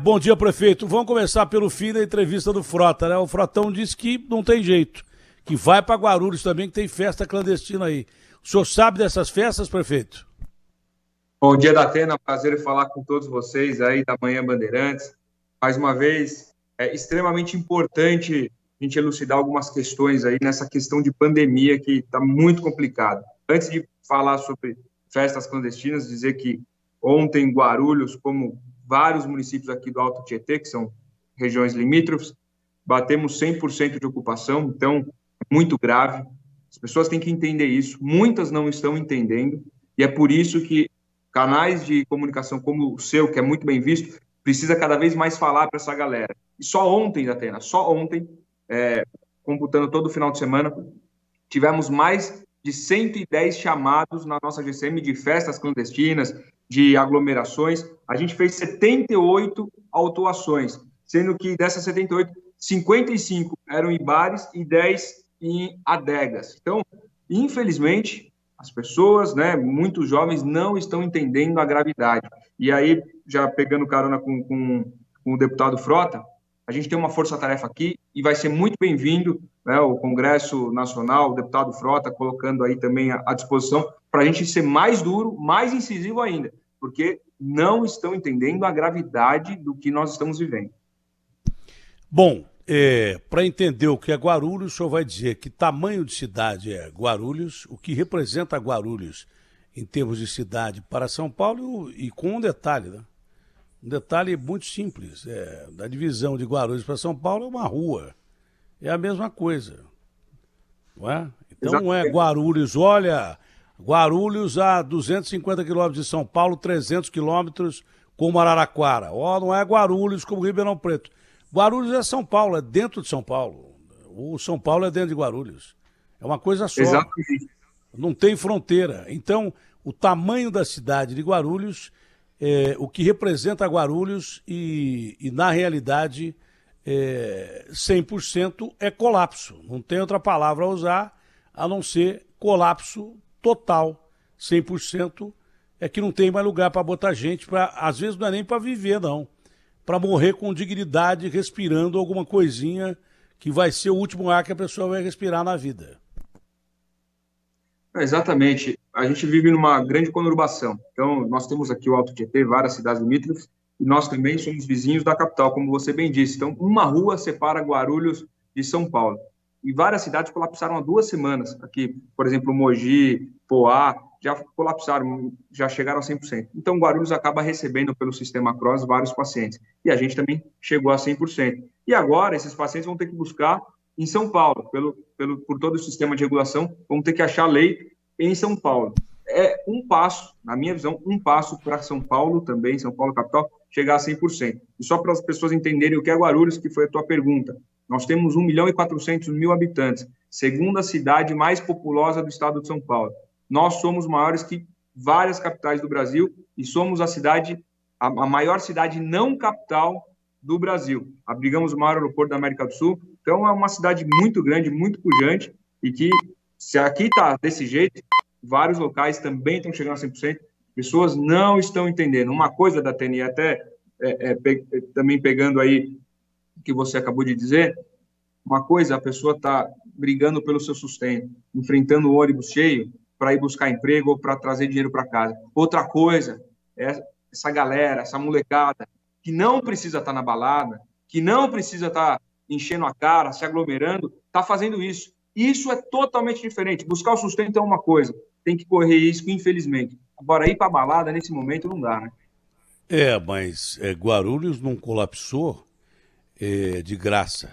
Bom dia, prefeito. Vamos começar pelo fim da entrevista do Frota, né? O Frotão disse que não tem jeito, que vai para Guarulhos também, que tem festa clandestina aí. O senhor sabe dessas festas, prefeito? Bom dia, Datena. Prazer em falar com todos vocês aí da Manhã Bandeirantes. Mais uma vez, é extremamente importante a gente elucidar algumas questões aí nessa questão de pandemia que está muito complicado. Antes de falar sobre festas clandestinas, dizer que ontem Guarulhos, como vários municípios aqui do Alto Tietê, que são regiões limítrofes, batemos 100% de ocupação, então é muito grave. As pessoas têm que entender isso, muitas não estão entendendo, e é por isso que canais de comunicação como o seu, que é muito bem visto, precisa cada vez mais falar para essa galera. E só ontem, Atena, computando todo o final de semana, tivemos mais de 110 chamados na nossa GCM de festas clandestinas, de aglomerações. A gente fez 78 autuações, sendo que dessas 78, 55 eram em bares e 10 em adegas. Então, infelizmente, as pessoas, né, muitos jovens, não estão entendendo a gravidade. E aí, já pegando carona com o deputado Frota, a gente tem uma força-tarefa aqui e vai ser muito bem-vindo, né, o Congresso Nacional, o deputado Frota, colocando aí também à disposição para a gente ser mais duro, mais incisivo ainda, porque não estão entendendo a gravidade do que nós estamos vivendo. Bom, para entender o que é Guarulhos, o senhor vai dizer que tamanho de cidade é Guarulhos, o que representa Guarulhos em termos de cidade para São Paulo e com um detalhe, né? Um detalhe muito simples, da divisão de Guarulhos para São Paulo é uma rua, é a mesma coisa, não é? Então não é Guarulhos, olha, Guarulhos a 250 quilômetros de São Paulo, 300 quilômetros como Araraquara, não é Guarulhos como Ribeirão Preto. Guarulhos é São Paulo, é dentro de São Paulo. O São Paulo é dentro de Guarulhos. É uma coisa só. Exatamente. Não tem fronteira. Então, o tamanho da cidade de Guarulhos, o que representa Guarulhos e na realidade, 100% é colapso. Não tem outra palavra a usar a não ser colapso total. 100% é que não tem mais lugar para botar gente, às vezes não é nem para viver, não. Para morrer com dignidade, respirando alguma coisinha que vai ser o último ar que a pessoa vai respirar na vida. Exatamente. A gente vive numa grande conurbação. Então, nós temos aqui o Alto Tietê, várias cidades limítrofes, e nós também somos vizinhos da capital, como você bem disse. Então, uma rua separa Guarulhos de São Paulo. E várias cidades colapsaram há 2 semanas. Aqui, por exemplo, Mogi, Poá, já colapsaram, já chegaram a 100%. Então, Guarulhos acaba recebendo pelo sistema CROSS vários pacientes. E a gente também chegou a 100%. E agora, esses pacientes vão ter que buscar em São Paulo, por todo o sistema de regulação, vão ter que achar leito em São Paulo. É um passo, na minha visão, um passo para São Paulo também, São Paulo capital, chegar a 100%. E só para as pessoas entenderem o que é Guarulhos, que foi a tua pergunta. Nós temos 1.400.000 habitantes, segunda cidade mais populosa do estado de São Paulo. Nós somos maiores que várias capitais do Brasil e somos a maior cidade não capital do Brasil. Abrigamos o maior aeroporto da América do Sul. Então, é uma cidade muito grande, muito pujante, e que, se aqui está desse jeito, vários locais também estão chegando a 100%. Pessoas não estão entendendo. Uma coisa da TNI, até também pegando aí o que você acabou de dizer, uma coisa, a pessoa está brigando pelo seu sustento, enfrentando o ônibus cheio para ir buscar emprego ou para trazer dinheiro para casa. Outra coisa é essa galera, essa molecada, que não precisa estar na balada, que não precisa estar enchendo a cara, se aglomerando, está fazendo isso. Isso é totalmente diferente. Buscar o sustento é uma coisa, tem que correr risco, infelizmente. Agora, ir para a balada, nesse momento, não dá, né? Mas Guarulhos não colapsou de graça.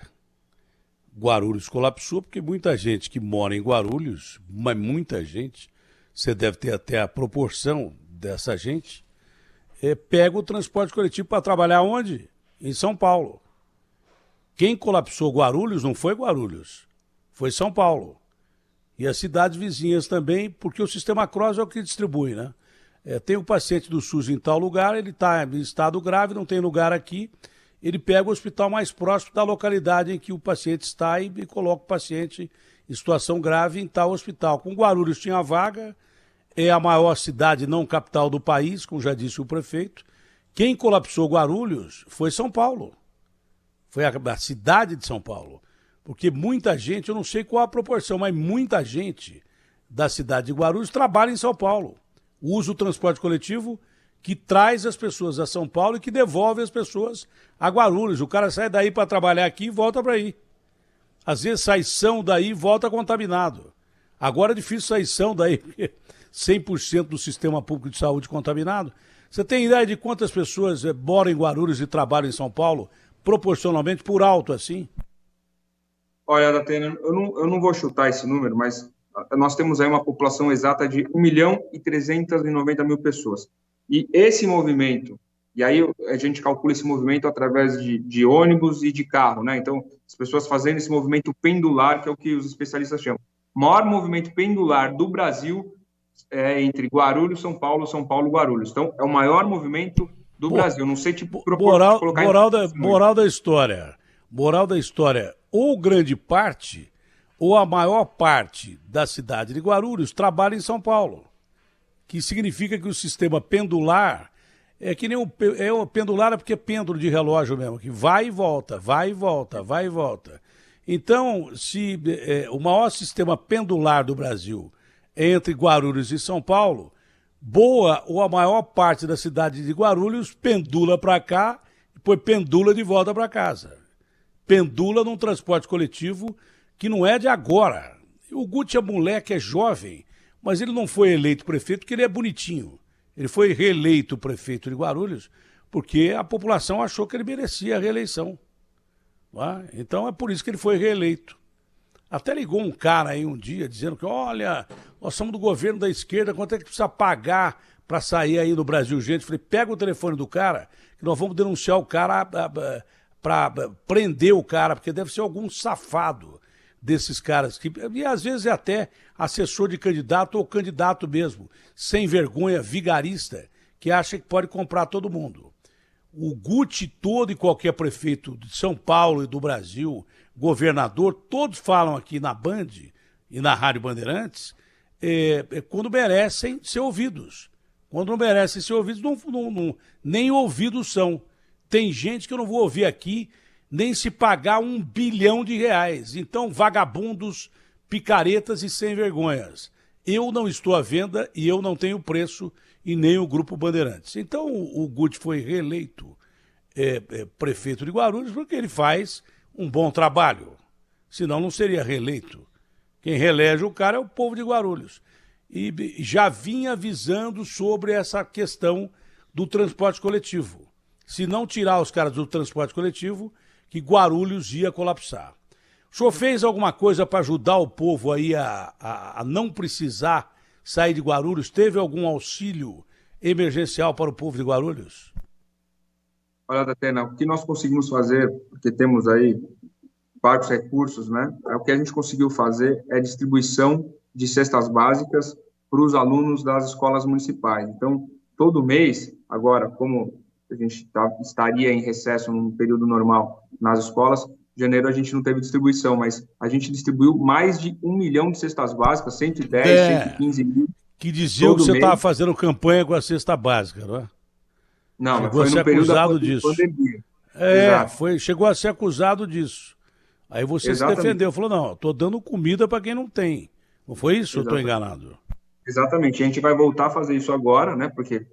Guarulhos colapsou porque muita gente que mora em Guarulhos, mas muita gente, você deve ter até a proporção dessa gente, pega o transporte coletivo para trabalhar onde? Em São Paulo. Quem colapsou Guarulhos não foi Guarulhos, foi São Paulo. E as cidades vizinhas também, porque o sistema CROSS é o que distribui, né? Tem o paciente do SUS em tal lugar, ele está em estado grave, não tem lugar aqui, ele pega o hospital mais próximo da localidade em que o paciente está e coloca o paciente em situação grave em tal hospital. Com Guarulhos tinha vaga, é a maior cidade não capital do país, como já disse o prefeito, Quem colapsou Guarulhos foi São Paulo. Foi a cidade de São Paulo. Porque muita gente, eu não sei qual a proporção, mas muita gente da cidade de Guarulhos trabalha em São Paulo. Usa o transporte coletivo que traz as pessoas a São Paulo e que devolve as pessoas a Guarulhos. O cara sai daí para trabalhar aqui e volta para aí. Às vezes sai são daí e volta contaminado. Agora é difícil sair são daí, porque 100% do sistema público de saúde contaminado. Você tem ideia de quantas pessoas moram em Guarulhos e trabalham em São Paulo, proporcionalmente por alto assim? Olha, Datena, eu não vou chutar esse número, mas nós temos aí uma população exata de 1.390.000 pessoas. E esse movimento, e aí a gente calcula esse movimento através de ônibus e de carro, né? Então, as pessoas fazendo esse movimento pendular, que é o que os especialistas chamam. O maior movimento pendular do Brasil é entre Guarulhos, São Paulo, Guarulhos. Então, é o maior movimento do Brasil. Não sei te propor colocar... Moral da história. Moral da história. Ou grande parte, ou a maior parte da cidade de Guarulhos trabalha em São Paulo. Que significa que o sistema pendular é que nem o pendular é porque é pêndulo de relógio mesmo, que vai e volta, vai e volta, vai e volta. Então, se o maior sistema pendular do Brasil é entre Guarulhos e São Paulo, boa ou a maior parte da cidade de Guarulhos pendula para cá e depois pendula de volta para casa. Pendula num transporte coletivo que não é de agora. O Guti é moleque, é jovem, mas ele não foi eleito prefeito porque ele é bonitinho. Ele foi reeleito prefeito de Guarulhos porque a população achou que ele merecia a reeleição. Tá? Então é por isso que ele foi reeleito. Até ligou um cara aí um dia dizendo que, olha, nós somos do governo da esquerda, quanto é que precisa pagar para sair aí no Brasil gente? Eu falei, pega o telefone do cara, que nós vamos denunciar o cara para prender o cara, porque deve ser algum safado desses caras, e às vezes é até assessor de candidato ou candidato mesmo, sem vergonha, vigarista, que acha que pode comprar todo mundo. O Guti todo e qualquer prefeito de São Paulo e do Brasil, governador, todos falam aqui na Band e na Rádio Bandeirantes quando merecem ser ouvidos. Quando não merecem ser ouvidos, nem ouvidos são. Tem gente que eu não vou ouvir aqui nem se pagar R$1 bilhão. Então, vagabundos, picaretas e sem vergonhas. Eu não estou à venda e eu não tenho preço e nem o Grupo Bandeirantes. Então, o Guti foi reeleito prefeito de Guarulhos porque ele faz um bom trabalho. Senão, não seria reeleito. Quem reelege o cara é o povo de Guarulhos. E já vinha avisando sobre essa questão do transporte coletivo. Se não tirar os caras do transporte coletivo, que Guarulhos ia colapsar. O senhor fez alguma coisa para ajudar o povo aí a não precisar sair de Guarulhos? Teve algum auxílio emergencial para o povo de Guarulhos? Olha, Datena, o que nós conseguimos fazer, porque temos aí vários recursos, né? O que a gente conseguiu fazer é distribuição de cestas básicas para os alunos das escolas municipais. Então, todo mês, agora, como a gente estaria em recesso num período normal nas escolas, em janeiro a gente não teve distribuição, mas a gente distribuiu mais de 1 milhão de cestas básicas, 110, 115 mil. Que diziam que você estava fazendo campanha com a cesta básica, não é? Não, chegou mas foi no período da pandemia. Chegou a ser acusado disso. Aí você Exatamente. se defendeu, falou, não, estou dando comida para quem não tem. Não foi isso? Exatamente. Eu estou enganado? Exatamente. A gente vai voltar a fazer isso agora, né? Porque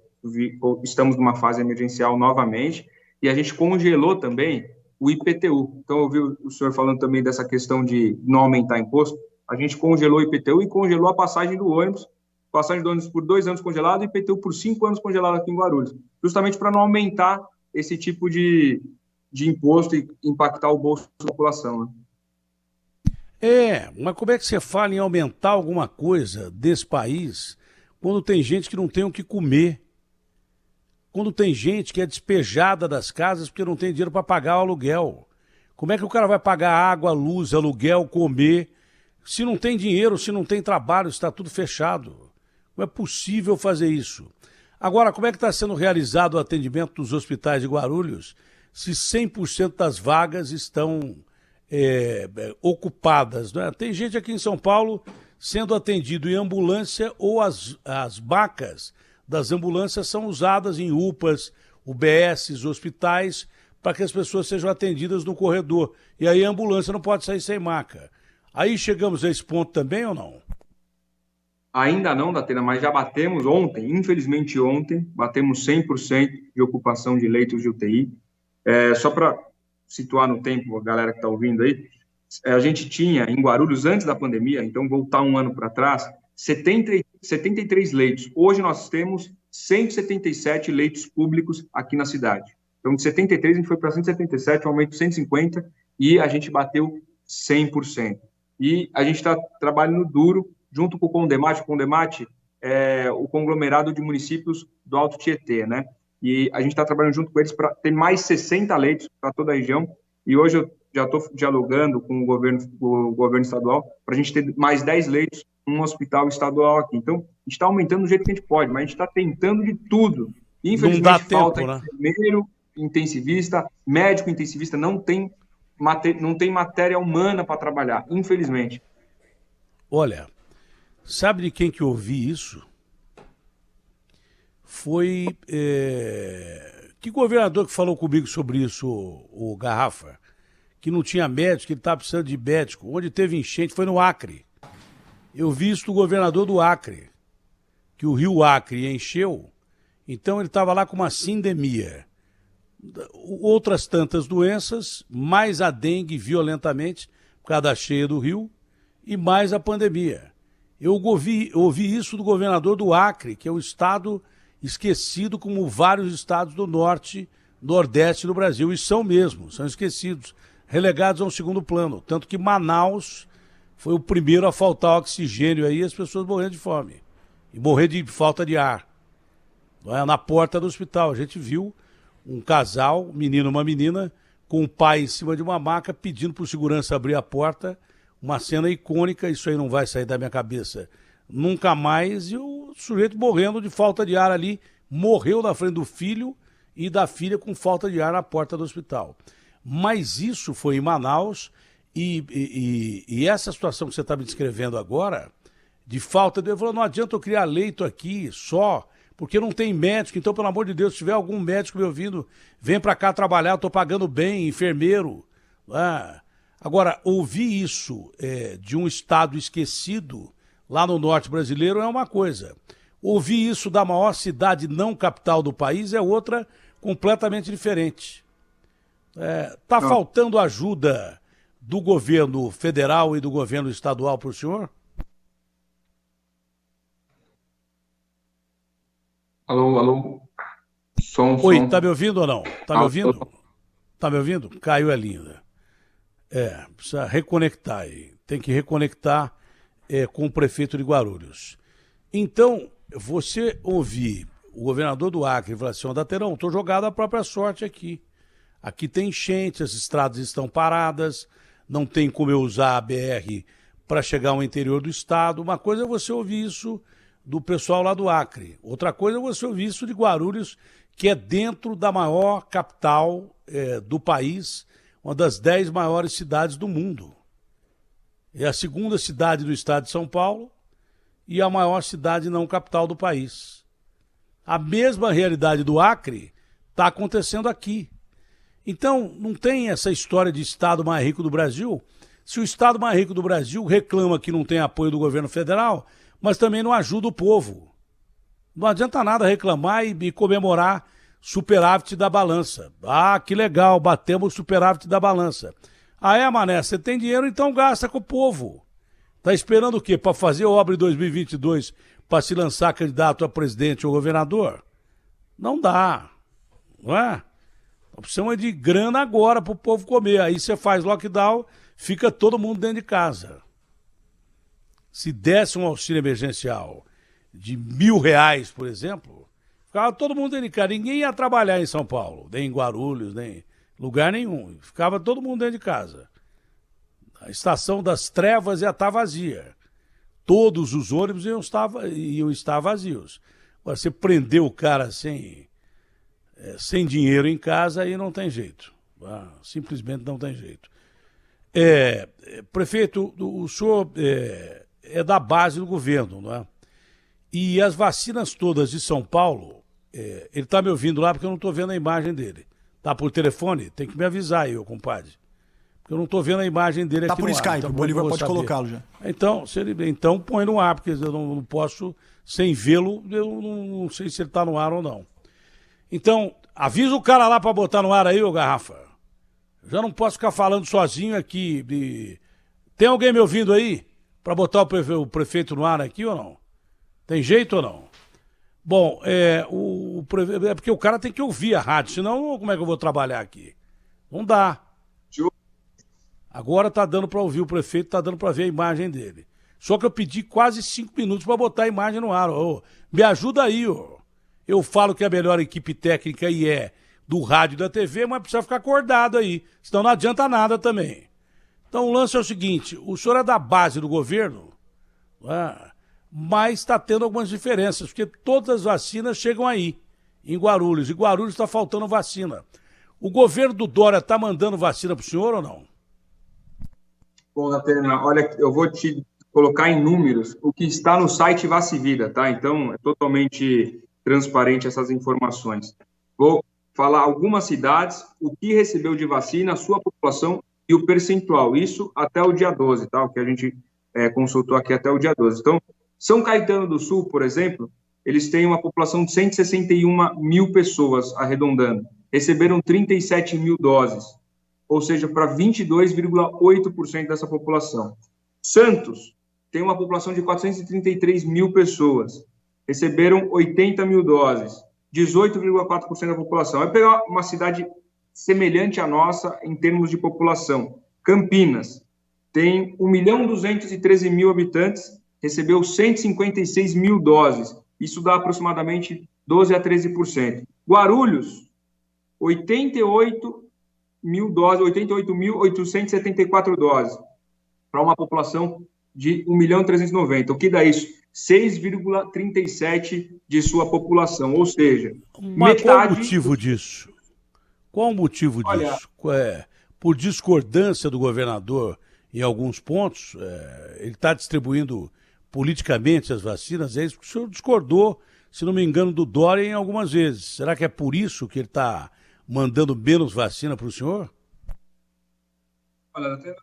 estamos numa fase emergencial novamente, e a gente congelou também o IPTU. Então, eu ouvi o senhor falando também dessa questão de não aumentar imposto. A gente congelou o IPTU e congelou a passagem do ônibus. Passagem do ônibus por 2 anos congelado e IPTU por 5 anos congelado aqui em Guarulhos. Justamente para não aumentar esse tipo de imposto e impactar o bolso da população, né? Mas como é que você fala em aumentar alguma coisa desse país quando tem gente que não tem o que comer? Quando tem gente que é despejada das casas porque não tem dinheiro para pagar o aluguel. Como é que o cara vai pagar água, luz, aluguel, comer, se não tem dinheiro, se não tem trabalho, se está tudo fechado? Não é possível fazer isso. Agora, como é que está sendo realizado o atendimento dos hospitais de Guarulhos se 100% das vagas estão ocupadas? Né? Tem gente aqui em São Paulo sendo atendido em ambulância ou as macas das ambulâncias são usadas em UPAs UBSs, hospitais, para que as pessoas sejam atendidas no corredor. E aí a ambulância não pode sair sem maca. Aí chegamos a esse ponto também ou não? Ainda não, Datena, mas já batemos ontem, infelizmente ontem, batemos 100% de ocupação de leitos de UTI. Só para situar no tempo a galera que está ouvindo aí, a gente tinha em Guarulhos, antes da pandemia, então voltar um ano para trás, 73 leitos. Hoje nós temos 177 leitos públicos aqui na cidade. Então, de 73 a gente foi para 177, um aumento de 150, e a gente bateu 100%. E a gente está trabalhando duro, junto com o Condemate. O Condemate é o conglomerado de municípios do Alto Tietê, né? E a gente está trabalhando junto com eles para ter mais 60 leitos para toda a região. E hoje eu já estou dialogando com o governo estadual para a gente ter mais 10 leitos num hospital estadual aqui. Então, a gente está aumentando do jeito que a gente pode, mas a gente está tentando de tudo. Infelizmente, não dá falta tempo, né? enfermeiro intensivista, médico intensivista, não tem matéria humana para trabalhar, infelizmente. Olha, sabe de quem que eu ouvi isso? Foi... Que governador que falou comigo sobre isso, o Garrafa? Que não tinha médico, que ele estava precisando de médico. Onde teve enchente foi no Acre. Eu vi isso do governador do Acre, que o rio Acre encheu, então ele estava lá com uma sindemia. Outras tantas doenças, mais a dengue violentamente, por causa da cheia do rio, e mais a pandemia. Eu ouvi isso do governador do Acre, que é um estado esquecido como vários estados do norte, nordeste do Brasil, e são mesmo, são esquecidos, relegados a um segundo plano. Tanto que Manaus foi o primeiro a faltar oxigênio aí, as pessoas morrendo de fome e morrer de falta de ar. Na porta do hospital, a gente viu um casal, um menino e uma menina, com o pai em cima de uma maca, pedindo para o segurança abrir a porta, uma cena icônica, isso aí não vai sair da minha cabeça nunca mais, e o sujeito morrendo de falta de ar ali, morreu na frente do filho e da filha com falta de ar na porta do hospital. Mas isso foi em Manaus, e essa situação que você está me descrevendo agora, de falta de... Ele falou, não adianta eu criar leito aqui só, porque não tem médico, então, pelo amor de Deus, se tiver algum médico me ouvindo, vem para cá trabalhar, eu estou pagando bem, enfermeiro. Agora, ouvir isso de um estado esquecido, lá no norte brasileiro, é uma coisa. Ouvir isso da maior cidade não capital do país é outra completamente diferente. Está faltando ajuda do governo federal e do governo estadual para o senhor? Alô, alô. Oi, tá me ouvindo ou não? Tá me ouvindo? Alô. Tá me ouvindo? Caiu a linha. Precisa reconectar aí. Tem que reconectar com o prefeito de Guarulhos. Então, você ouvir o governador do Acre falar assim, Daterão, estou jogado à própria sorte aqui. Aqui tem enchente, as estradas estão paradas, não tem como eu usar a BR para chegar ao interior do estado. Uma coisa é você ouvir isso do pessoal lá do Acre. Outra coisa é você ouvir isso de Guarulhos, que é dentro da maior capital do país, uma das 10 maiores cidades do mundo. É a segunda cidade do estado de São Paulo e a maior cidade não capital do país. A mesma realidade do Acre está acontecendo aqui. Então, não tem essa história de estado mais rico do Brasil. Se o estado mais rico do Brasil reclama que não tem apoio do governo federal, mas também não ajuda o povo. Não adianta nada reclamar e comemorar superávit da balança. Ah, que legal, batemos o superávit da balança. Mané, você tem dinheiro, então gasta com o povo. Tá esperando o quê? Para fazer obra em 2022, para se lançar candidato a presidente ou governador? Não dá, não é? Precisamos de grana agora para o povo comer. Aí você faz lockdown, fica todo mundo dentro de casa. Se desse um auxílio emergencial de R$1.000, por exemplo, ficava todo mundo dentro de casa. Ninguém ia trabalhar em São Paulo, nem em Guarulhos, nem lugar nenhum. Ficava todo mundo dentro de casa. A estação das trevas ia estar vazia. Todos os ônibus iam estar vazios. Agora, você prendeu o cara sem dinheiro em casa, aí não tem jeito. Simplesmente não tem jeito. Prefeito, o senhor é da base do governo, não é? E as vacinas todas de São Paulo, Ele está me ouvindo lá porque eu não estou vendo a imagem dele. Tá por telefone? Tem que me avisar aí, ô compadre. Porque eu não estou vendo a imagem dele Tá aqui por no ar. Skype, Então, o Bolívar pode saber. colocá-lo já. Então, então põe no ar, porque eu não posso, sem vê-lo, eu não sei se ele está no ar ou não. Então, avisa o cara lá para botar no ar aí, ô Garrafa. Já não posso ficar falando sozinho aqui. Tem alguém me ouvindo aí? Para botar o prefeito no ar aqui ou não? Tem jeito ou não? Bom, é porque o cara tem que ouvir a rádio, senão como é que eu vou trabalhar aqui? Não dá. Agora tá dando para ouvir o prefeito, tá dando para ver a imagem dele. Só que eu pedi quase 5 minutos para botar a imagem no ar. Ô, me ajuda aí, ô. Eu falo que a melhor equipe técnica aí é do rádio e da TV, mas precisa ficar acordado aí, senão não adianta nada também. Então o lance é o seguinte, o senhor é da base do governo, mas está tendo algumas diferenças, porque todas as vacinas chegam aí, em Guarulhos, e Guarulhos está faltando vacina. O governo do Dória está mandando vacina para o senhor ou não? Bom, Datena, olha, eu vou te colocar em números o que está no site Vacivida, tá? Então, é totalmente transparente essas informações. Vou falar algumas cidades, o que recebeu de vacina, a sua população e o percentual. Isso até o dia 12, tá? O que a gente consultou aqui até o dia 12. Então, São Caetano do Sul, por exemplo, eles têm uma população de 161 mil pessoas, arredondando. Receberam 37 mil doses, ou seja, para 22,8% dessa população. Santos tem uma população de 433 mil pessoas, receberam 80 mil doses, 18,4% da população. Vai pegar uma cidade semelhante à nossa em termos de população. Campinas tem 1.213.000 habitantes, recebeu 156 mil doses. Isso dá aproximadamente 12 a 13%. Guarulhos, 88 mil doses, 88.874 doses, para uma população de 1.390.000. O que dá isso? 6,37% de sua população, ou seja, mas metade... qual o motivo disso? Qual o motivo Olha, disso? Por discordância do governador em alguns pontos, ele está distribuindo politicamente as vacinas, é isso que o senhor discordou, se não me engano, do Dória em algumas vezes. Será que é por isso que ele está mandando menos vacina para o senhor? Olha, eu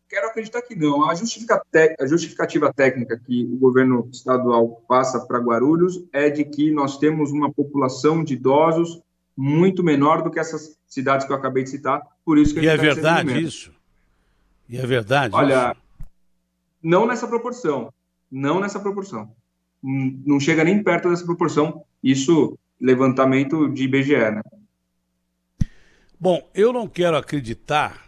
quero acreditar que não. A justificativa técnica que o governo estadual passa para Guarulhos é de que nós temos uma população de idosos muito menor do que essas cidades que eu acabei de citar, por isso que a gente é verdade isso? E é verdade Olha, isso? não nessa proporção. Não nessa proporção. Não chega nem perto dessa proporção. Isso, levantamento de IBGE, né? Bom, eu não quero acreditar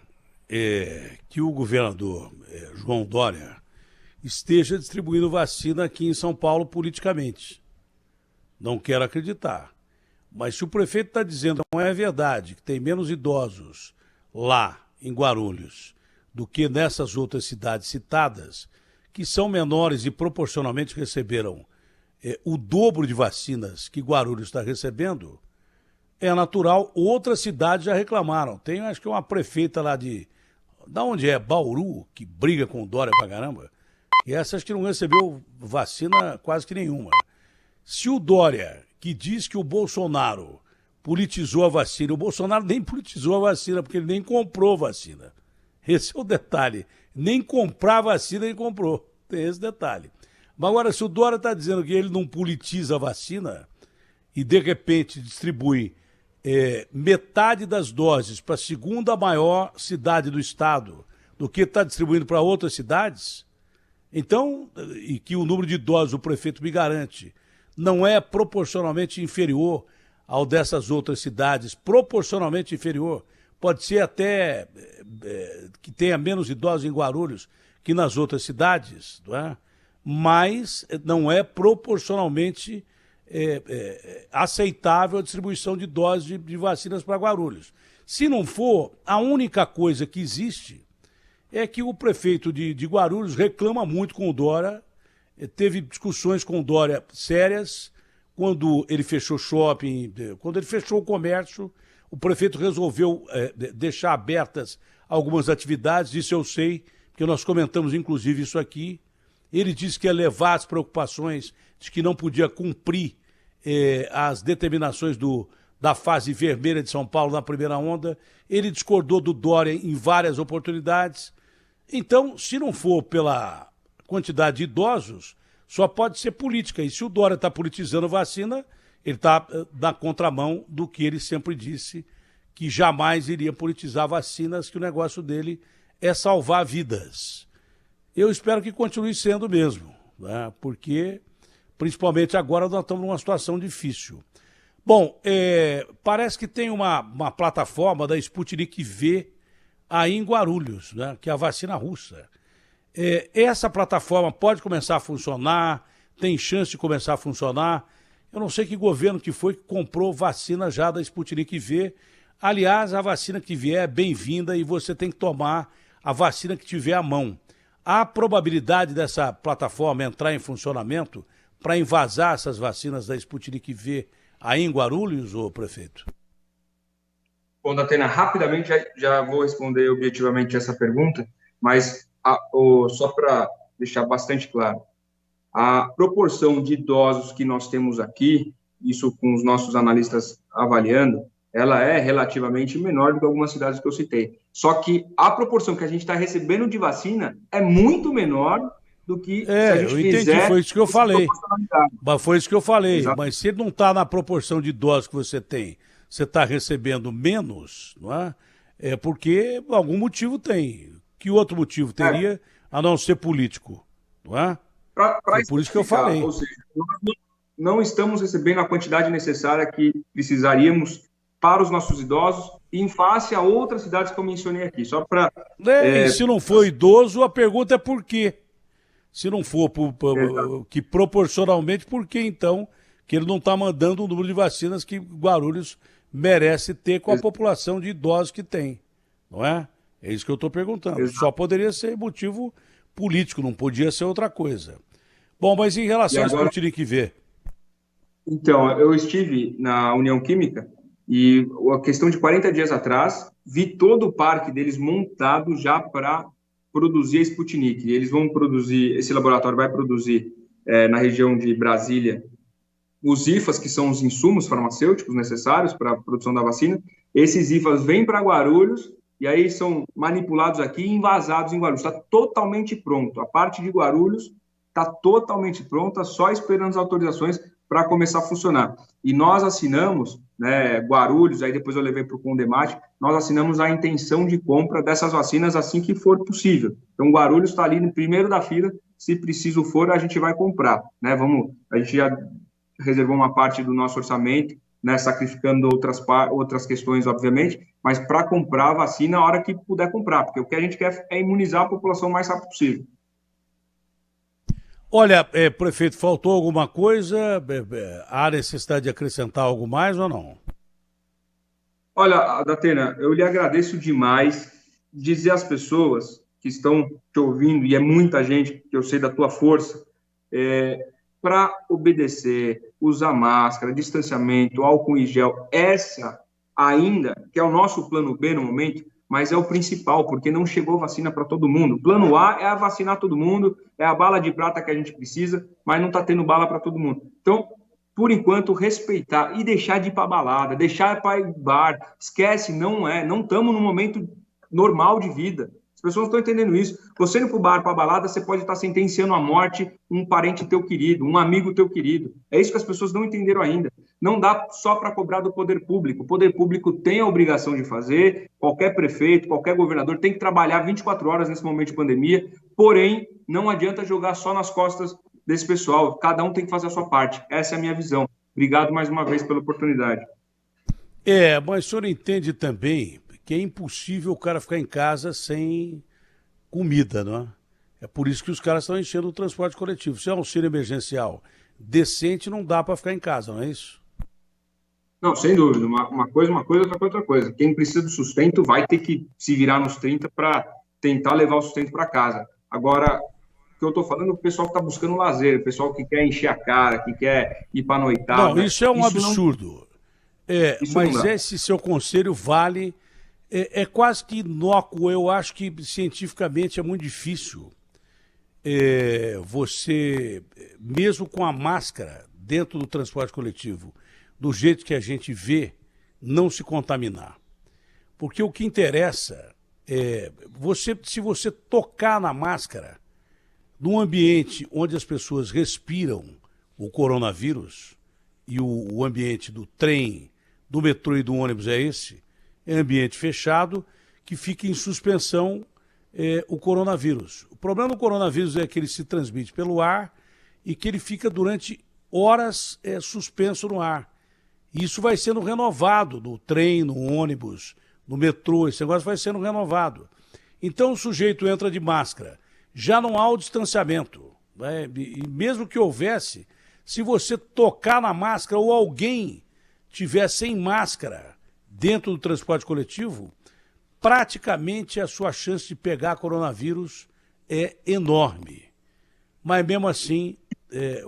que o governador João Dória esteja distribuindo vacina aqui em São Paulo politicamente. Não quero acreditar. Mas se o prefeito está dizendo que não é verdade, que tem menos idosos lá em Guarulhos do que nessas outras cidades citadas, que são menores e proporcionalmente receberam o dobro de vacinas que Guarulhos está recebendo, é natural, outras cidades já reclamaram. Tem, acho que uma prefeita lá da onde é? Bauru, que briga com o Dória pra caramba, e essa acho que não recebeu vacina quase que nenhuma. Se o Dória, que diz que o Bolsonaro politizou a vacina, o Bolsonaro nem politizou a vacina, porque ele nem comprou vacina. Esse é o detalhe. Nem comprar vacina ele comprou. Tem esse detalhe. Mas agora, se o Dória está dizendo que ele não politiza a vacina e, de repente, distribui metade das doses para a segunda maior cidade do estado do que está distribuindo para outras cidades, então, e que o número de doses, o prefeito me garante, não é proporcionalmente inferior ao dessas outras cidades, proporcionalmente inferior, pode ser até que tenha menos idosos em Guarulhos que nas outras cidades, não é? Mas não é proporcionalmente aceitável a distribuição de doses de vacinas para Guarulhos. Se não for, a única coisa que existe é que o prefeito de Guarulhos reclama muito com o Dória, teve discussões com o Dória sérias, quando ele fechou shopping, quando ele fechou o comércio, o prefeito resolveu deixar abertas algumas atividades, isso eu sei, porque nós comentamos inclusive isso aqui. Ele disse que ia levar as preocupações de que não podia cumprir as determinações da fase vermelha de São Paulo na primeira onda, ele discordou do Dória em várias oportunidades. Então, se não for pela quantidade de idosos, só pode ser política. E se o Dória está politizando vacina, ele está na contramão do que ele sempre disse, que jamais iria politizar vacinas, que o negócio dele é salvar vidas. Eu espero que continue sendo mesmo, né? Porque, principalmente agora, nós estamos numa situação difícil. Bom, parece que tem uma plataforma da Sputnik V aí em Guarulhos, né? Que é a vacina russa. Essa plataforma pode começar a funcionar, tem chance de começar a funcionar. Eu não sei que governo que foi que comprou vacina já da Sputnik V. Aliás, a vacina que vier é bem-vinda e você tem que tomar a vacina que tiver à mão. Há probabilidade dessa plataforma entrar em funcionamento para invasar essas vacinas da Sputnik V aí em Guarulhos, ô prefeito? Bom, Datena, rapidamente já vou responder objetivamente essa pergunta, mas só para deixar bastante claro, a proporção de idosos que nós temos aqui, isso com os nossos analistas avaliando, ela é relativamente menor do que algumas cidades que eu citei. Só que a proporção que a gente está recebendo de vacina é muito menor do que se a gente eu entendi, fizer... foi isso que eu falei. Mas foi isso que eu falei. Exato. Mas se ele não está na proporção de idosos que você tem, você está recebendo menos, não é? É porque algum motivo tem. Que outro motivo teria a não ser político, não é? Foi por isso que eu falei. Ou seja, nós não estamos recebendo a quantidade necessária que precisaríamos para os nossos idosos em face a outras cidades que eu mencionei aqui. Só para... E se não for idoso, a pergunta é por quê? Se não for que proporcionalmente, por que então que ele não está mandando o número de vacinas que Guarulhos merece ter com a população de idosos que tem? Não é? É isso que eu estou perguntando. Exato. Só poderia ser motivo político, não podia ser outra coisa. Bom, mas em relação agora... ao Sputnik V? Então, eu estive na União Química e a questão de 40 dias atrás, vi todo o parque deles montado já para produzir a Sputnik. Eles vão produzir, esse laboratório vai produzir na região de Brasília os IFAs, que são os insumos farmacêuticos necessários para a produção da vacina. Esses IFAs vêm para Guarulhos e aí são manipulados aqui e envasados em Guarulhos. Está totalmente pronto. A parte de Guarulhos está totalmente pronta, só esperando as autorizações para começar a funcionar. E nós assinamos, né, Guarulhos, aí depois eu levei para o Condemate, nós assinamos a intenção de compra dessas vacinas assim que for possível. Então, Guarulhos está ali no primeiro da fila, se preciso for, a gente vai comprar. Né? A gente já reservou uma parte do nosso orçamento, né, sacrificando outras questões, obviamente, mas para comprar a vacina a hora que puder comprar, porque o que a gente quer é imunizar a população o mais rápido possível. Olha, prefeito, faltou alguma coisa? Há necessidade de acrescentar algo mais ou não? Olha, Datena, eu lhe agradeço demais. Dizer às pessoas que estão te ouvindo, e é muita gente, que eu sei da tua força, para obedecer, usar máscara, distanciamento, álcool em gel, essa ainda, que é o nosso plano B no momento, mas é o principal, porque não chegou vacina para todo mundo. O plano A é a vacinar todo mundo, é a bala de prata que a gente precisa, mas não está tendo bala para todo mundo. Então, por enquanto, respeitar e deixar de ir para balada, deixar para ir bar, esquece, não estamos num momento normal de vida. As pessoas não estão entendendo isso. Você indo para o bar, para a balada, você pode estar sentenciando à morte um parente teu querido, um amigo teu querido. É isso que as pessoas não entenderam ainda. Não dá só para cobrar do poder público. O poder público tem a obrigação de fazer, qualquer prefeito, qualquer governador tem que trabalhar 24 horas nesse momento de pandemia, porém, não adianta jogar só nas costas desse pessoal. Cada um tem que fazer a sua parte. Essa é a minha visão. Obrigado mais uma vez pela oportunidade. Mas o senhor entende também que é impossível o cara ficar em casa sem comida, não é? É por isso que os caras estão enchendo o transporte coletivo. Se é um auxílio emergencial decente, não dá para ficar em casa, não é isso? Não, sem dúvida. Uma coisa, outra coisa. Quem precisa do sustento vai ter que se virar nos 30 para tentar levar o sustento para casa. Agora, o que eu estou falando é o pessoal que está buscando lazer, o pessoal que quer encher a cara, que quer ir para a noitada. Não, isso é um absurdo. Não... mas esse seu conselho vale... É quase que inócuo. Eu acho que cientificamente é muito difícil você, mesmo com a máscara dentro do transporte coletivo, do jeito que a gente vê, não se contaminar. Porque o que interessa é, se você tocar na máscara, num ambiente onde as pessoas respiram o coronavírus, e o ambiente do trem, do metrô e do ônibus é esse, é ambiente fechado que fica em suspensão o coronavírus. O problema do coronavírus é que ele se transmite pelo ar e que ele fica durante horas suspenso no ar. E isso vai sendo renovado no trem, no ônibus, no metrô, esse negócio vai sendo renovado. Então o sujeito entra de máscara, já não há o distanciamento, né? E mesmo que houvesse, se você tocar na máscara ou alguém tiver sem máscara dentro do transporte coletivo, praticamente a sua chance de pegar coronavírus é enorme. Mas mesmo assim,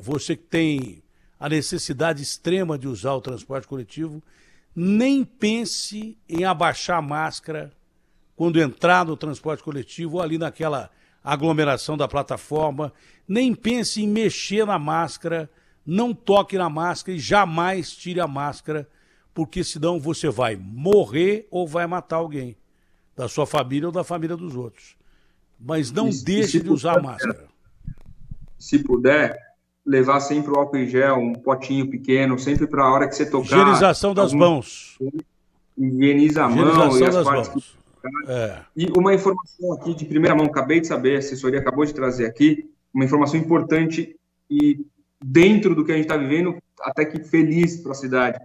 você que tem a necessidade extrema de usar o transporte coletivo, nem pense em abaixar a máscara quando entrar no transporte coletivo ou ali naquela aglomeração da plataforma, nem pense em mexer na máscara, não toque na máscara e jamais tire a máscara, porque senão você vai morrer ou vai matar alguém, da sua família ou da família dos outros. Mas não deixe de usar a máscara. Se puder, levar sempre o álcool em gel, um potinho pequeno, sempre para a hora que você tocar. Higienização das mãos. Higieniza a mão e as partes mãos. E uma informação aqui de primeira mão, acabei de saber, a assessoria acabou de trazer aqui, uma informação importante e dentro do que a gente está vivendo, até que feliz para a cidade.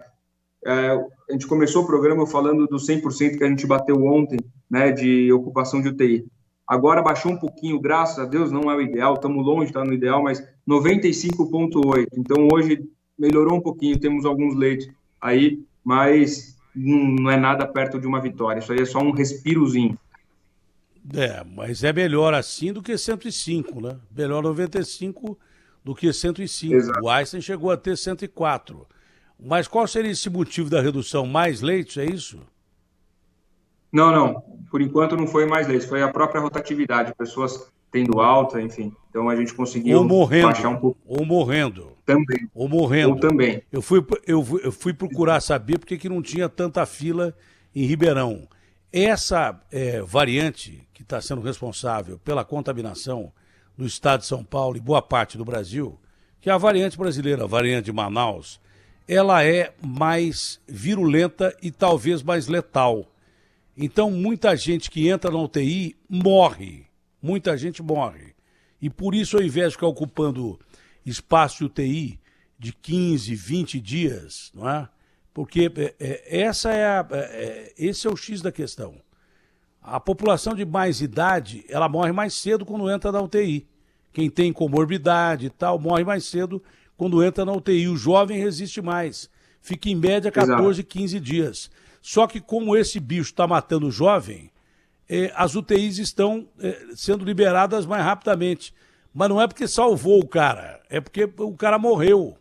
A gente começou o programa falando do 100% que a gente bateu ontem, né, de ocupação de UTI. Agora baixou um pouquinho, graças a Deus, não é o ideal, estamos longe de estar no ideal, mas 95,8%. Então, hoje melhorou um pouquinho, temos alguns leitos aí, mas não é nada perto de uma vitória. Isso aí é só um respirozinho. Mas é melhor assim do que 105, né? Melhor 95 do que 105. Exato. O Einstein chegou a ter 104. Mas qual seria esse motivo da redução? Mais leitos, é isso? Não. Por enquanto não foi mais leitos. Foi a própria rotatividade. Pessoas tendo alta, enfim. Então a gente conseguiu baixar um pouco. Ou morrendo. Também. Ou morrendo. Ou também. Eu fui procurar saber por que não tinha tanta fila em Ribeirão. Essa variante que está sendo responsável pela contaminação no estado de São Paulo e boa parte do Brasil, que é a variante brasileira, a variante de Manaus, ela é mais virulenta e talvez mais letal. Então, muita gente que entra na UTI morre. Muita gente morre. E por isso, ao invés de ficar ocupando espaço de UTI de 15, 20 dias, não é? Porque esse é o X da questão. A população de mais idade, ela morre mais cedo quando entra na UTI. Quem tem comorbidade e tal, morre mais cedo quando entra na UTI. O jovem resiste mais. Fica em média 14, 15 dias. Só que como esse bicho está matando o jovem, as UTIs estão sendo liberadas mais rapidamente. Mas não é porque salvou o cara, é porque o cara morreu.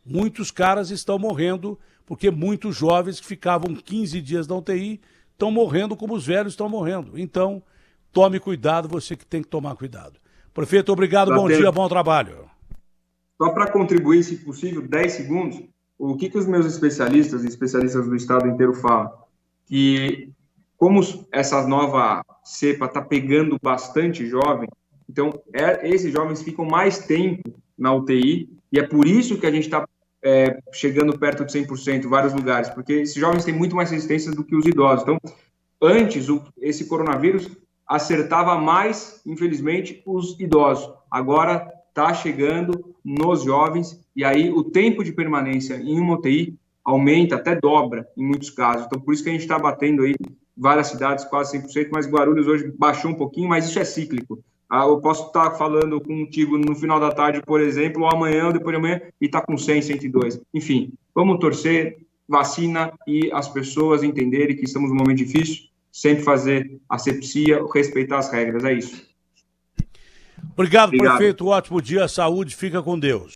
Muitos caras estão morrendo porque muitos jovens que ficavam 15 dias na UTI estão morrendo como os velhos estão morrendo. Então, tome cuidado, você que tem que tomar cuidado. Prefeito, obrigado, bom dia, bom trabalho. Só para contribuir, se possível, 10 segundos, o que os meus especialistas do estado inteiro falam? Que como essa nova cepa está pegando bastante jovem, então esses jovens ficam mais tempo na UTI e é por isso que a gente está chegando perto de 100% em vários lugares, porque esses jovens têm muito mais resistência do que os idosos. Então, antes, esse coronavírus acertava mais, infelizmente, os idosos. Agora está chegando nos jovens e aí o tempo de permanência em uma UTI aumenta, até dobra em muitos casos. Então, por isso que a gente está batendo aí várias cidades quase 100%, mas Guarulhos hoje baixou um pouquinho, mas isso é cíclico. Eu posso estar falando contigo no final da tarde, por exemplo, ou amanhã, ou depois de amanhã, e está com 100, 102. Enfim, vamos torcer, vacina e as pessoas entenderem que estamos num momento difícil, sempre fazer asepsia, respeitar as regras, é isso. Obrigado, prefeito. Ótimo dia, saúde, fica com Deus.